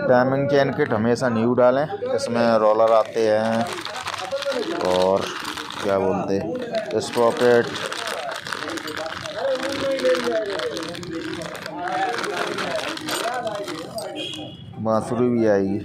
Timing chain kit हमेशा new डालें, इसमें रोलर आते हैं और क्या बोलते स्प्रॉकेट, बांसुरी भी आएगी।